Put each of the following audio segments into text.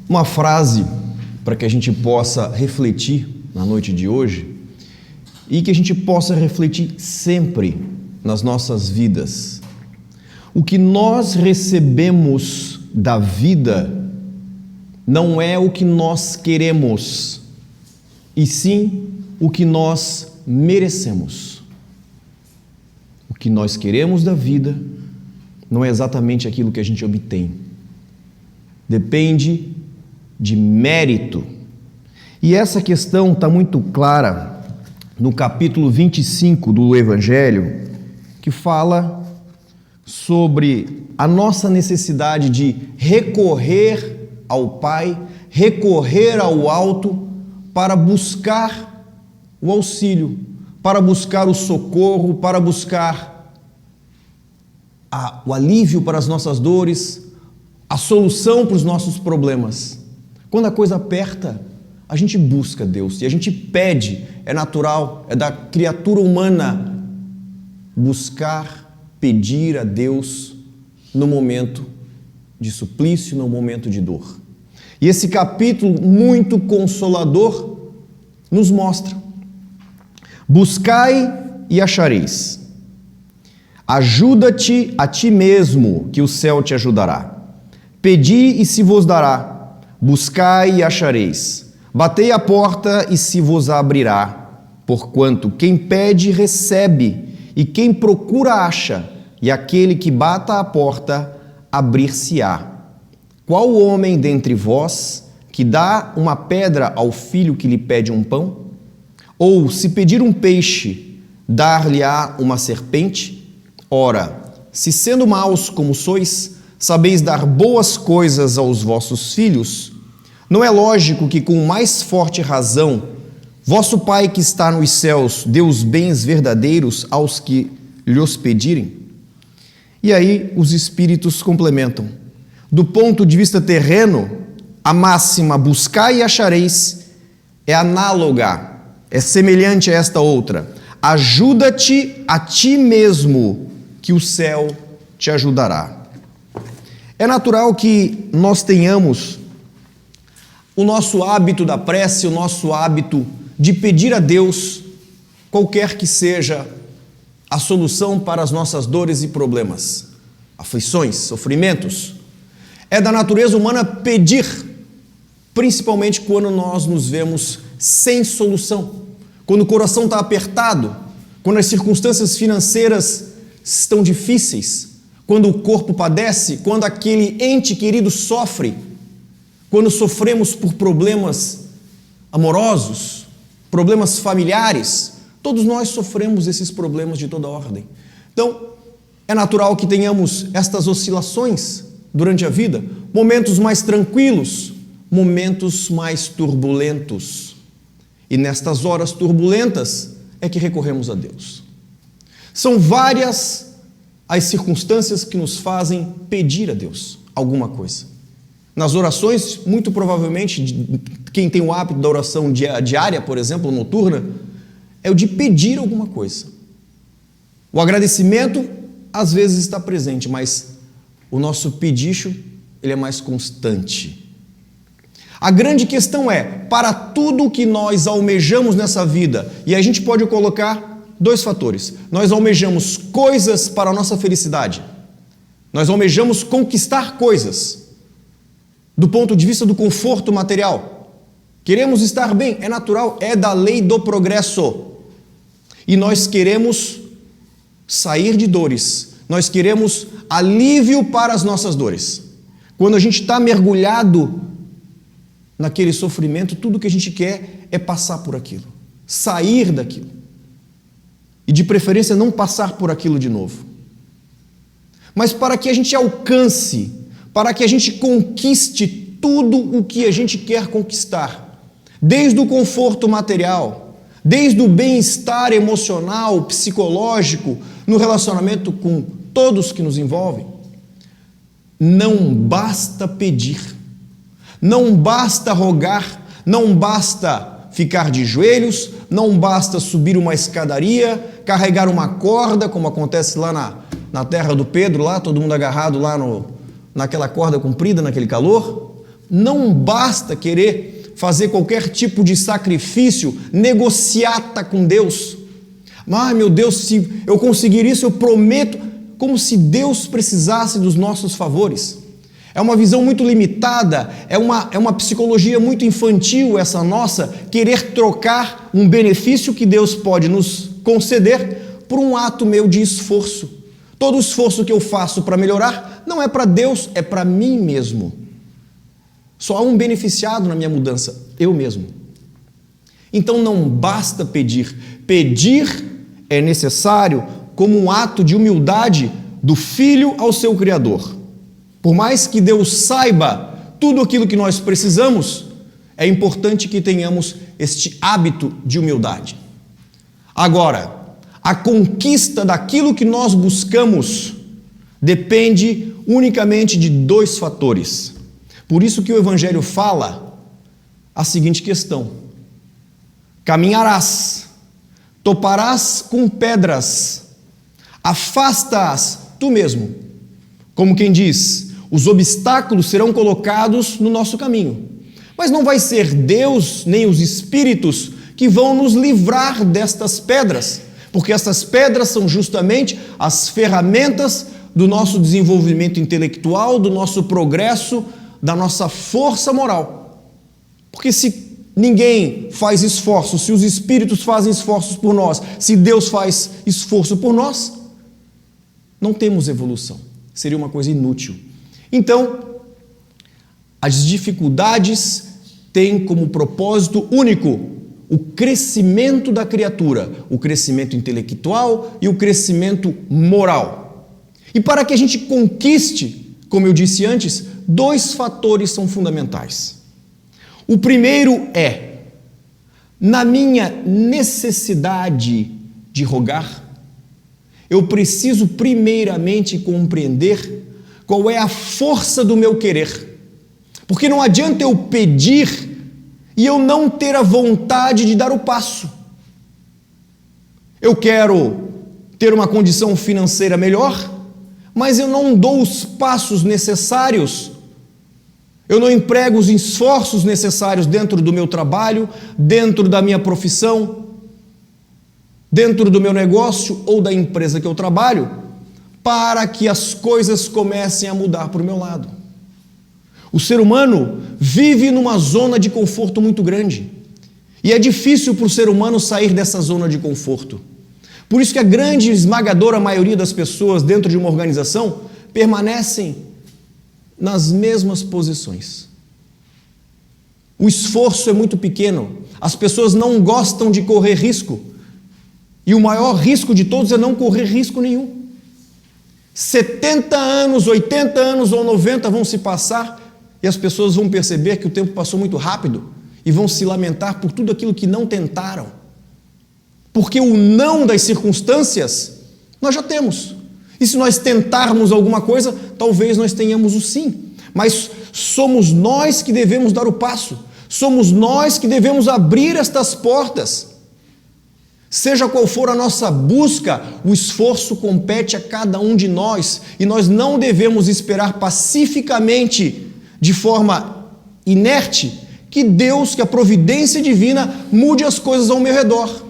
Uma frase para que a gente possa refletir na noite de hoje e que a gente possa refletir sempre nas nossas vidas. O que nós recebemos da vida não é o que nós queremos, e sim o que nós merecemos. O que nós queremos da vida não é exatamente aquilo que a gente obtém. Depende de mérito. E essa questão está muito clara no capítulo 25 do Evangelho, que fala sobre a nossa necessidade de recorrer ao Pai, recorrer ao alto para buscar o auxílio, para buscar o socorro, para buscar o alívio para as nossas dores, a solução para os nossos problemas. Quando a coisa aperta, a gente busca Deus e a gente pede, é natural, é da criatura humana buscar, pedir a Deus no momento de suplício, no momento de dor. E esse capítulo muito consolador nos mostra: buscai e achareis, ajuda-te a ti mesmo, que o céu te ajudará. Pedi e se vos dará, buscai e achareis, batei a porta e se vos abrirá, porquanto quem pede recebe, e quem procura acha, e aquele que bata a porta abrir-se-á. Qual homem dentre vós que dá uma pedra ao filho que lhe pede um pão? Ou, se pedir um peixe, dar-lhe-á uma serpente? Ora, se sendo maus como sois, sabeis dar boas coisas aos vossos filhos, não é lógico que com mais forte razão vosso Pai que está nos céus dê os bens verdadeiros aos que lhos pedirem? E aí os espíritos complementam: do ponto de vista terreno, a máxima buscai e achareis é análoga, é semelhante a esta outra: ajuda-te a ti mesmo, que o céu te ajudará. É natural que nós tenhamos o nosso hábito da prece, o nosso hábito de pedir a Deus qualquer que seja a solução para as nossas dores e problemas, aflições, sofrimentos. É da natureza humana pedir, principalmente quando nós nos vemos sem solução, quando o coração está apertado, quando as circunstâncias financeiras estão difíceis, quando o corpo padece, quando aquele ente querido sofre, quando sofremos por problemas amorosos, problemas familiares. Todos nós sofremos esses problemas de toda ordem. Então, é natural que tenhamos estas oscilações durante a vida, momentos mais tranquilos, momentos mais turbulentos. E nestas horas turbulentas é que recorremos a Deus. São várias as circunstâncias que nos fazem pedir a Deus alguma coisa. Nas orações, muito provavelmente, quem tem o hábito da oração diária, por exemplo, noturna, é o de pedir alguma coisa. O agradecimento, às vezes, está presente, mas o nosso pedicho, ele é mais constante. A grande questão é, para tudo o que nós almejamos nessa vida, e a gente pode colocar dois fatores: nós almejamos coisas para a nossa felicidade, nós almejamos conquistar coisas, do ponto de vista do conforto material, queremos estar bem, é natural, é da lei do progresso, e nós queremos sair de dores, nós queremos alívio para as nossas dores. Quando a gente está mergulhado naquele sofrimento, tudo que a gente quer é passar por aquilo, sair daquilo, e de preferência não passar por aquilo de novo. Mas para que a gente alcance, para que a gente conquiste tudo o que a gente quer conquistar, desde o conforto material, desde o bem-estar emocional, psicológico, no relacionamento com todos que nos envolvem, não basta pedir, não basta rogar, não basta ficar de joelhos, não basta subir uma escadaria, carregar uma corda, como acontece lá na terra do Pedro, lá todo mundo agarrado lá naquela corda comprida, naquele calor. Não basta querer fazer qualquer tipo de sacrifício, negociata com Deus. Meu Deus, se eu conseguir isso, eu prometo, como se Deus precisasse dos nossos favores. É uma visão muito limitada, é uma psicologia muito infantil essa nossa, querer trocar um benefício que Deus pode nos conceder por um ato meu de esforço. Todo o esforço que eu faço para melhorar não é para Deus, é para mim mesmo. Só há um beneficiado na minha mudança, eu mesmo. Então não basta pedir. Pedir é necessário como um ato de humildade do Filho ao seu Criador. Por mais que Deus saiba tudo aquilo que nós precisamos, é importante que tenhamos este hábito de humildade. Agora, a conquista daquilo que nós buscamos depende unicamente de 2 fatores. Por isso que o Evangelho fala a seguinte questão: caminharás, toparás com pedras, afasta-as tu mesmo. Como quem diz, os obstáculos serão colocados no nosso caminho. Mas não vai ser Deus nem os Espíritos que vão nos livrar destas pedras, porque essas pedras são justamente as ferramentas do nosso desenvolvimento intelectual, do nosso progresso, da nossa força moral. Porque se ninguém faz esforço, se os Espíritos fazem esforços por nós, se Deus faz esforço por nós, não temos evolução. Seria uma coisa inútil. Então, as dificuldades têm como propósito único o crescimento da criatura, o crescimento intelectual e o crescimento moral. E para que a gente conquiste, como eu disse antes, 2 fatores são fundamentais. O primeiro é, na minha necessidade de rogar, eu preciso primeiramente compreender qual é a força do meu querer. Porque não adianta eu pedir e eu não ter a vontade de dar o passo. Eu quero ter uma condição financeira melhor, mas eu não dou os passos necessários. Eu não emprego os esforços necessários dentro do meu trabalho, dentro da minha profissão, dentro do meu negócio ou da empresa que eu trabalho, para que as coisas comecem a mudar para o meu lado. O ser humano vive numa zona de conforto muito grande. E é difícil para o ser humano sair dessa zona de conforto. Por isso que a grande esmagadora maioria das pessoas dentro de uma organização permanecem nas mesmas posições. O esforço é muito pequeno. As pessoas não gostam de correr risco. E o maior risco de todos é não correr risco nenhum. 70 anos, 80 anos ou 90 vão se passar e as pessoas vão perceber que o tempo passou muito rápido e vão se lamentar por tudo aquilo que não tentaram. Porque o não das circunstâncias nós já temos. E se nós tentarmos alguma coisa, talvez nós tenhamos o sim. Mas somos nós que devemos dar o passo. Somos nós que devemos abrir estas portas. Seja qual for a nossa busca, o esforço compete a cada um de nós. E nós não devemos esperar pacificamente, de forma inerte, que Deus, que a providência divina mude as coisas ao meu redor.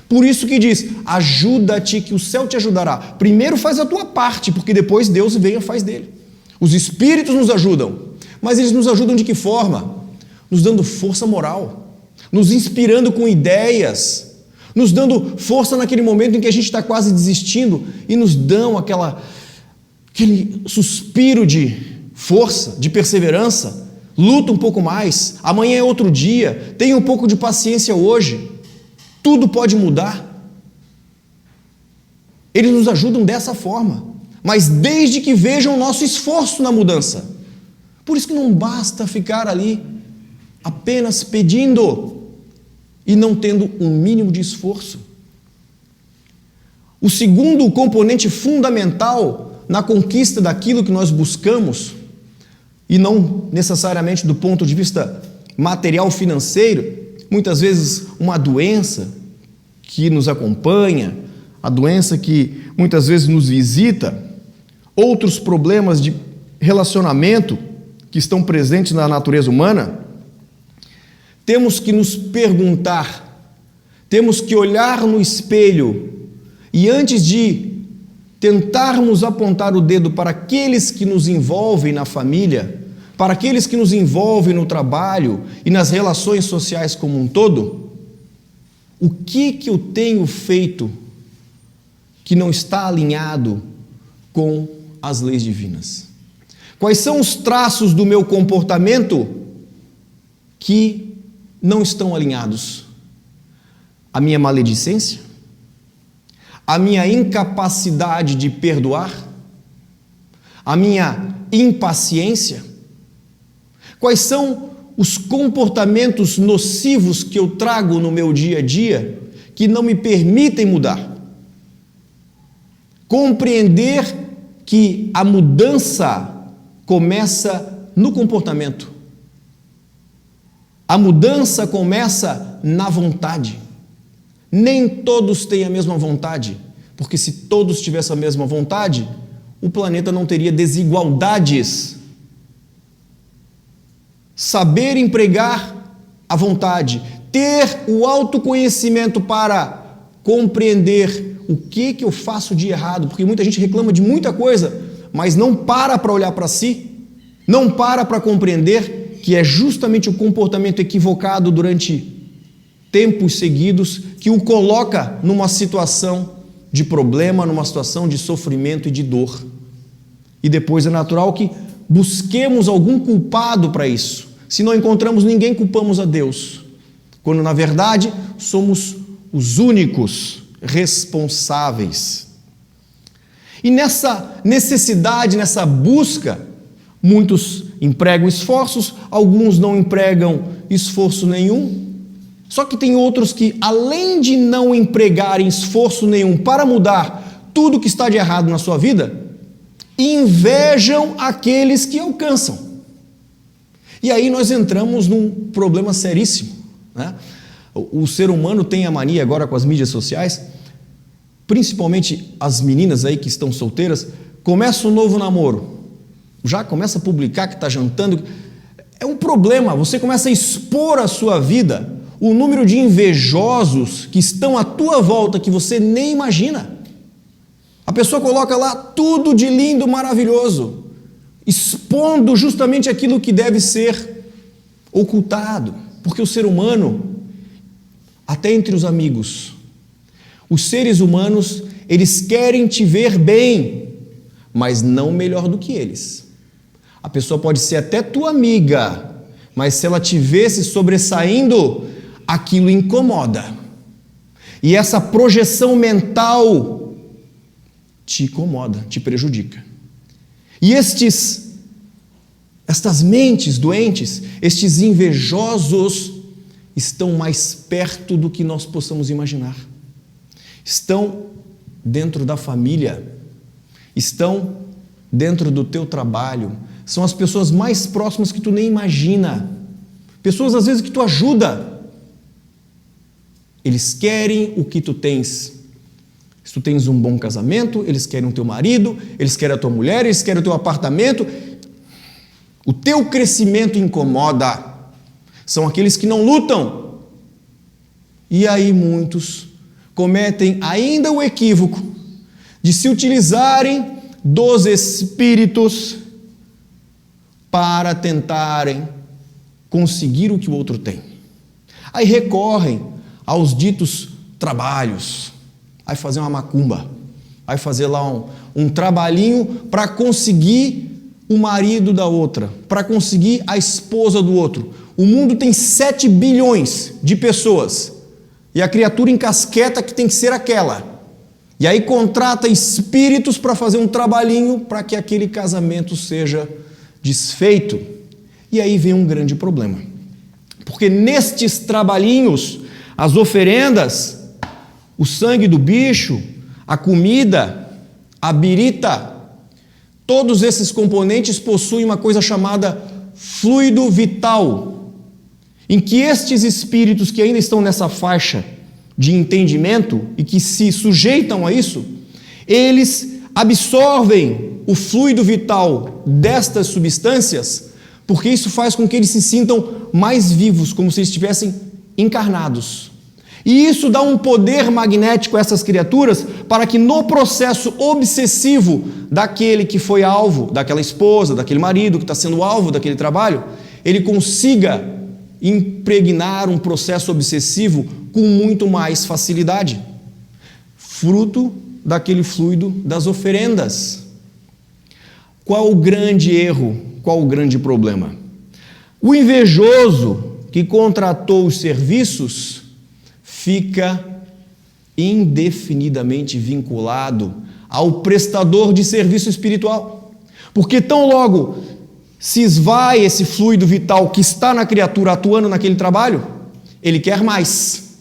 Por isso que diz, ajuda-te que o céu te ajudará. Primeiro faz a tua parte, porque depois Deus vem e faz dele. Os Espíritos nos ajudam, mas eles nos ajudam de que forma? Nos dando força moral, nos inspirando com ideias, nos dando força naquele momento em que a gente está quase desistindo e nos dão aquele suspiro de força, de perseverança. Luta um pouco mais, amanhã é outro dia, tenha um pouco de paciência hoje, tudo pode mudar. Eles nos ajudam dessa forma, mas desde que vejam o nosso esforço na mudança. Por isso que não basta ficar ali apenas pedindo e não tendo um mínimo de esforço. O segundo componente fundamental na conquista daquilo que nós buscamos, e não necessariamente do ponto de vista material financeiro, muitas vezes uma doença que nos acompanha, a doença que muitas vezes nos visita, outros problemas de relacionamento que estão presentes na natureza humana, temos que nos perguntar, temos que olhar no espelho e antes de tentarmos apontar o dedo para aqueles que nos envolvem na família, para aqueles que nos envolvem no trabalho e nas relações sociais como um todo, o que eu tenho feito que não está alinhado com as leis divinas? Quais são os traços do meu comportamento que não estão alinhados? A minha maledicência? A minha incapacidade de perdoar? A minha impaciência? Quais são os comportamentos nocivos que eu trago no meu dia a dia que não me permitem mudar? Compreender que a mudança começa no comportamento. A mudança começa na vontade. Nem todos têm a mesma vontade, porque se todos tivessem a mesma vontade, o planeta não teria desigualdades. Saber empregar a vontade, ter o autoconhecimento para compreender o que eu faço de errado, porque muita gente reclama de muita coisa, mas não para olhar para si, não para compreender que é justamente o comportamento equivocado durante tempos seguidos que o coloca numa situação de problema, numa situação de sofrimento e de dor. E depois é natural que busquemos algum culpado para isso. Se não encontramos ninguém, culpamos a Deus, quando na verdade somos os únicos responsáveis. E nessa necessidade, nessa busca, muitos empregam esforços, alguns não empregam esforço nenhum. Só que tem outros que, além de não empregarem esforço nenhum para mudar tudo que está de errado na sua vida, invejam aqueles que alcançam. E aí nós entramos num problema seríssimo, né? O ser humano tem a mania agora com as mídias sociais, principalmente as meninas aí que estão solteiras, começa um novo namoro, já começa a publicar que está jantando. É um problema, você começa a expor a sua vida, o número de invejosos que estão à tua volta que você nem imagina. A pessoa coloca lá tudo de lindo, maravilhoso, expondo justamente aquilo que deve ser ocultado, porque o ser humano, até entre os amigos, os seres humanos, eles querem te ver bem, mas não melhor do que eles. A pessoa pode ser até tua amiga, mas se ela te vê se sobressaindo, aquilo incomoda. E essa projeção mental te incomoda, te prejudica. E estas mentes doentes, estes invejosos, estão mais perto do que nós possamos imaginar. Estão dentro da família, estão dentro do teu trabalho, são as pessoas mais próximas que tu nem imagina, pessoas às vezes que tu ajuda. Eles querem o que tu tens. Se tu tens um bom casamento, eles querem o teu marido, eles querem a tua mulher, eles querem o teu apartamento. O teu crescimento incomoda. São aqueles que não lutam. E aí muitos cometem ainda o equívoco de se utilizarem dos espíritos para tentarem conseguir o que o outro tem. Aí recorrem aos ditos trabalhos, aí fazer uma macumba, aí fazer lá um trabalhinho para conseguir o marido da outra, para conseguir a esposa do outro. O mundo tem 7 bilhões de pessoas e a criatura encasqueta que tem que ser aquela. E aí contrata espíritos para fazer um trabalhinho para que aquele casamento seja desfeito. E aí vem um grande problema, porque nestes trabalhinhos, as oferendas, o sangue do bicho, a comida, a birita, todos esses componentes possuem uma coisa chamada fluido vital, em que estes espíritos que ainda estão nessa faixa de entendimento e que se sujeitam a isso, eles absorvem o fluido vital destas substâncias porque isso faz com que eles se sintam mais vivos, como se estivessem encarnados. E isso dá um poder magnético a essas criaturas para que no processo obsessivo daquele que foi alvo, daquela esposa, daquele marido que está sendo alvo daquele trabalho, ele consiga impregnar um processo obsessivo com muito mais facilidade, fruto daquele fluido das oferendas. Qual o grande erro? Qual o grande problema? O invejoso que contratou os serviços fica indefinidamente vinculado ao prestador de serviço espiritual, porque tão logo se esvai esse fluido vital que está na criatura atuando naquele trabalho, ele quer mais,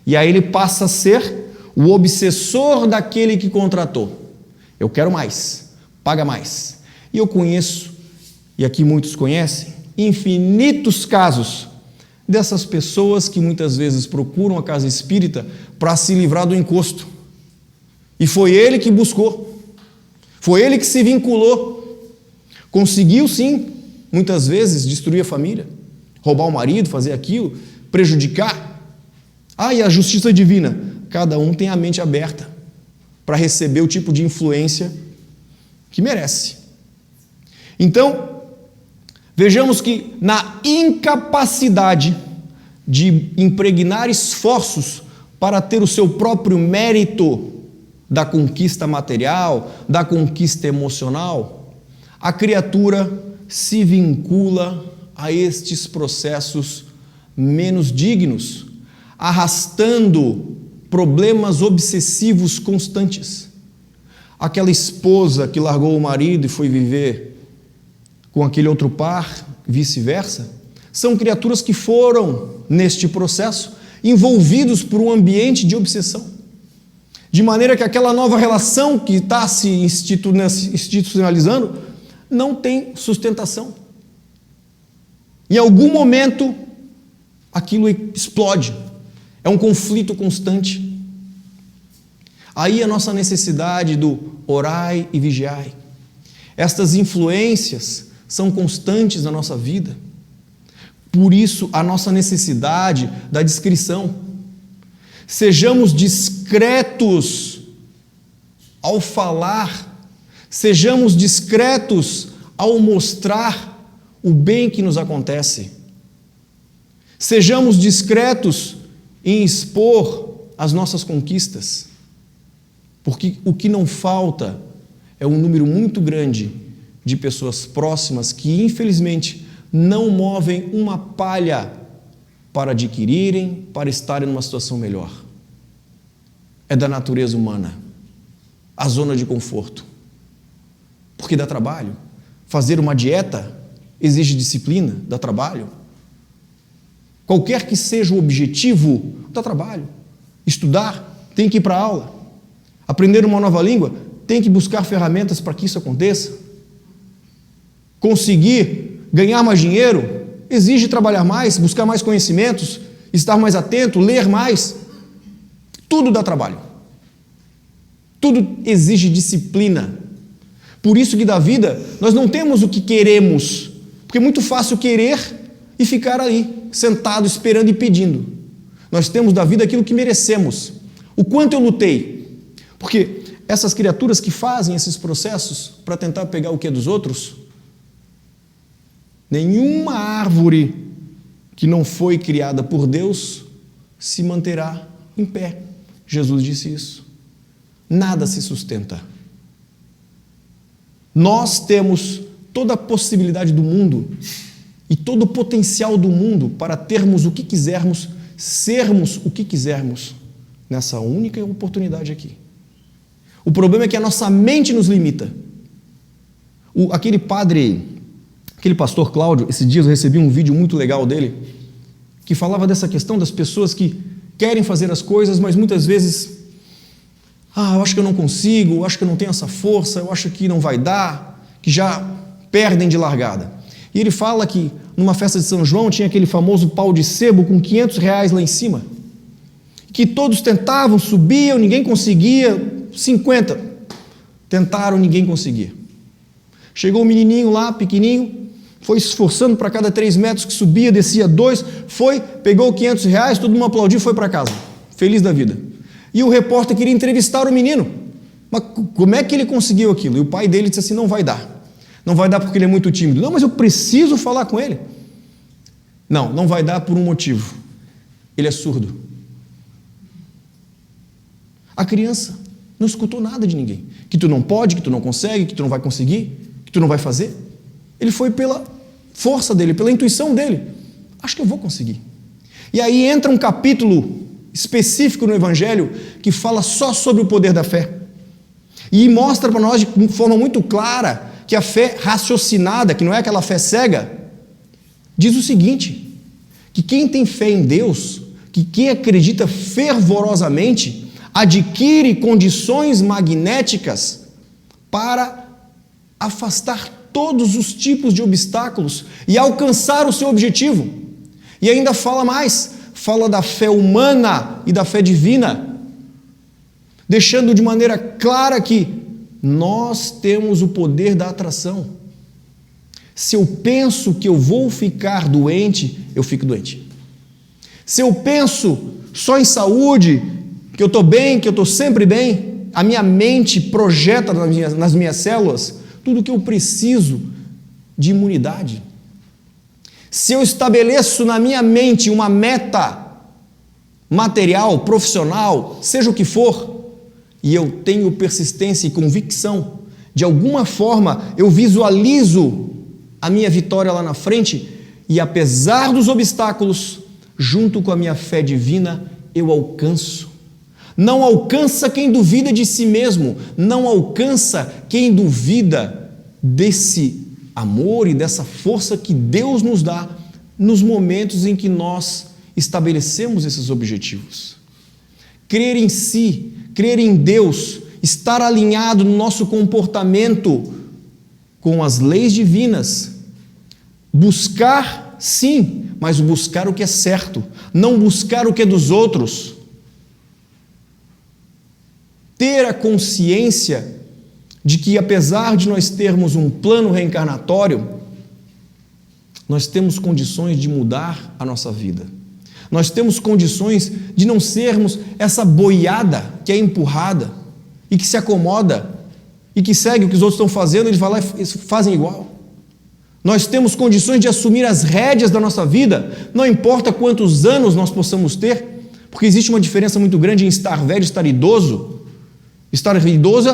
e aí ele passa a ser o obsessor daquele que contratou. Eu quero mais, paga mais. E eu conheço, e aqui muitos conhecem, infinitos casos dessas pessoas que muitas vezes procuram a casa espírita para se livrar do encosto. E foi ele que buscou, foi ele que se vinculou. Conseguiu sim, muitas vezes, destruir a família, roubar o marido, fazer aquilo, prejudicar. E a justiça divina? Cada um tem a mente aberta para receber o tipo de influência que merece. Então, vejamos que na incapacidade de impregnar esforços para ter o seu próprio mérito da conquista material, da conquista emocional, a criatura se vincula a estes processos menos dignos, arrastando problemas obsessivos constantes. Aquela esposa que largou o marido e foi viver com aquele outro par, vice-versa, são criaturas que foram, neste processo, envolvidos por um ambiente de obsessão. De maneira que aquela nova relação que está se institucionalizando não tem sustentação. Em algum momento, aquilo explode. É um conflito constante. Aí a nossa necessidade do orai e vigiai. Estas influências são constantes na nossa vida. Por isso, a nossa necessidade da discrição. Sejamos discretos ao falar. Sejamos discretos ao mostrar o bem que nos acontece. Sejamos discretos em expor as nossas conquistas, porque o que não falta é um número muito grande de pessoas próximas que, infelizmente, não movem uma palha para adquirirem, para estarem numa situação melhor. É da natureza humana, a zona de conforto. Porque dá trabalho. Fazer uma dieta exige disciplina, dá trabalho. Qualquer que seja o objetivo, dá trabalho. Estudar, tem que ir para a aula. Aprender uma nova língua, tem que buscar ferramentas para que isso aconteça. Conseguir ganhar mais dinheiro, exige trabalhar mais, buscar mais conhecimentos, estar mais atento, ler mais. Tudo dá trabalho. Tudo exige disciplina. Por isso que da vida nós não temos o que queremos, porque é muito fácil querer e ficar aí, sentado, esperando e pedindo. Nós temos da vida aquilo que merecemos. O quanto eu lutei. Porque essas criaturas que fazem esses processos para tentar pegar o que é dos outros, nenhuma árvore que não foi criada por Deus se manterá em pé. Jesus disse isso. Nada se sustenta. Nós temos toda a possibilidade do mundo e todo o potencial do mundo para termos o que quisermos, sermos o que quisermos nessa única oportunidade aqui. O problema é que a nossa mente nos limita. Aquele pastor Cláudio, esses dias eu recebi um vídeo muito legal dele, que falava dessa questão das pessoas que querem fazer as coisas, mas muitas vezes, eu acho que eu não consigo, eu acho que eu não tenho essa força, eu acho que não vai dar, que já perdem de largada. E ele fala que numa festa de São João tinha aquele famoso pau de sebo com R$500 lá em cima, que todos tentavam, subiam, ninguém conseguia, 50 tentaram, ninguém conseguia. Chegou um menininho lá, pequenininho, foi se esforçando para cada 3 metros que subia, descia 2, foi, pegou R$500, todo mundo aplaudiu e foi para casa, feliz da vida. E o repórter queria entrevistar o menino, mas como é que ele conseguiu aquilo? E o pai dele disse assim, não vai dar porque ele é muito tímido. Não, mas eu preciso falar com ele. Não vai dar por um motivo, ele é surdo. A criança não escutou nada de ninguém, que tu não pode, que tu não consegue, que tu não vai conseguir, que tu não vai fazer. Ele foi pela força dele, pela intuição dele. Acho que eu vou conseguir. E aí entra um capítulo específico no Evangelho que fala só sobre o poder da fé. E mostra para nós de forma muito clara que a fé raciocinada, que não é aquela fé cega, diz o seguinte, que quem tem fé em Deus, que quem acredita fervorosamente, adquire condições magnéticas para afastar todos os tipos de obstáculos e alcançar o seu objetivo. E ainda fala mais, fala da fé humana e da fé divina, deixando de maneira clara que nós temos o poder da atração. Se eu penso que eu vou ficar doente, eu fico doente. Se eu penso só em saúde, que eu estou bem, que eu estou sempre bem, a minha mente projeta nas minhas células tudo o que eu preciso de imunidade. Se eu estabeleço na minha mente uma meta material, profissional, seja o que for, e eu tenho persistência e convicção, de alguma forma eu visualizo a minha vitória lá na frente, e apesar dos obstáculos, junto com a minha fé divina, eu alcanço. Não alcança quem duvida de si mesmo, não alcança quem duvida desse amor e dessa força que Deus nos dá nos momentos em que nós estabelecemos esses objetivos. Crer em si, crer em Deus, estar alinhado no nosso comportamento com as leis divinas, buscar sim, mas buscar o que é certo, não buscar o que é dos outros. Ter a consciência de que, apesar de nós termos um plano reencarnatório, nós temos condições de mudar a nossa vida. Nós temos condições de não sermos essa boiada que é empurrada e que se acomoda e que segue o que os outros estão fazendo, eles vão lá e fazem igual. Nós temos condições de assumir as rédeas da nossa vida, não importa quantos anos nós possamos ter, porque existe uma diferença muito grande em estar velho e estar idoso. Estar idoso,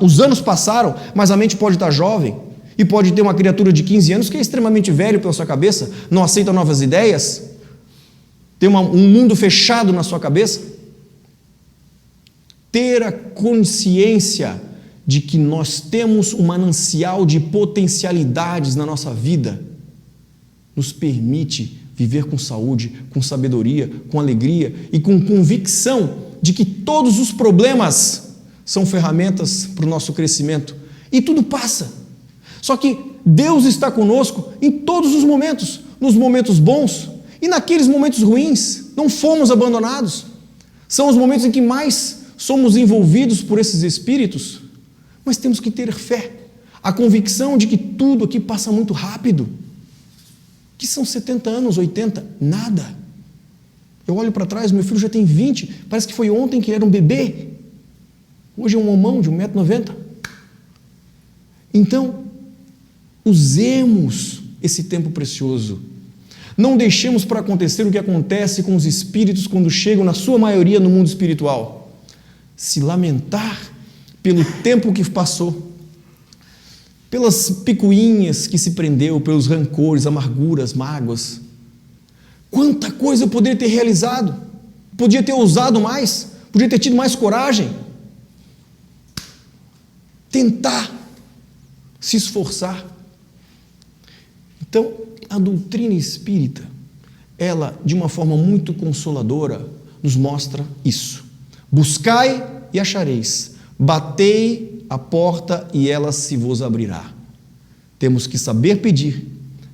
os anos passaram, mas a mente pode estar jovem, e pode ter uma criatura de 15 anos que é extremamente velho pela sua cabeça, não aceita novas ideias, tem um mundo fechado na sua cabeça. Ter a consciência de que nós temos um manancial de potencialidades na nossa vida, nos permite viver com saúde, com sabedoria, com alegria e com convicção de que todos os problemas são ferramentas para o nosso crescimento. E tudo passa. Só que Deus está conosco em todos os momentos, nos momentos bons e naqueles momentos ruins. Não fomos abandonados. São os momentos em que mais somos envolvidos por esses espíritos. Mas temos que ter fé, a convicção de que tudo aqui passa muito rápido. Que são 70 anos, 80, nada. Eu olho para trás, meu filho já tem 20, parece que foi ontem que ele era um bebê. Hoje é um homão de 1,90 m. Então, usemos esse tempo precioso. Não deixemos para acontecer o que acontece com os espíritos quando chegam, na sua maioria, no mundo espiritual. Se lamentar pelo tempo que passou, pelas picuinhas que se prendeu, pelos rancores, amarguras, mágoas. Quanta coisa eu poderia ter realizado, podia ter ousado mais, podia ter tido mais coragem. Tentar, se esforçar. Então, a doutrina espírita, ela, de uma forma muito consoladora, nos mostra isso. Buscai e achareis, batei a porta e ela se vos abrirá. Temos que saber pedir,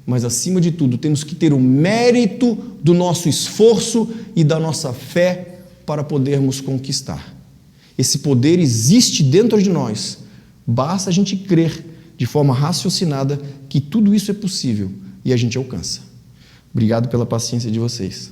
mas acima de tudo, temos que ter o mérito do nosso esforço e da nossa fé para podermos conquistar. Esse poder existe dentro de nós, basta a gente crer de forma raciocinada, que tudo isso é possível e a gente alcança. Obrigado pela paciência de vocês.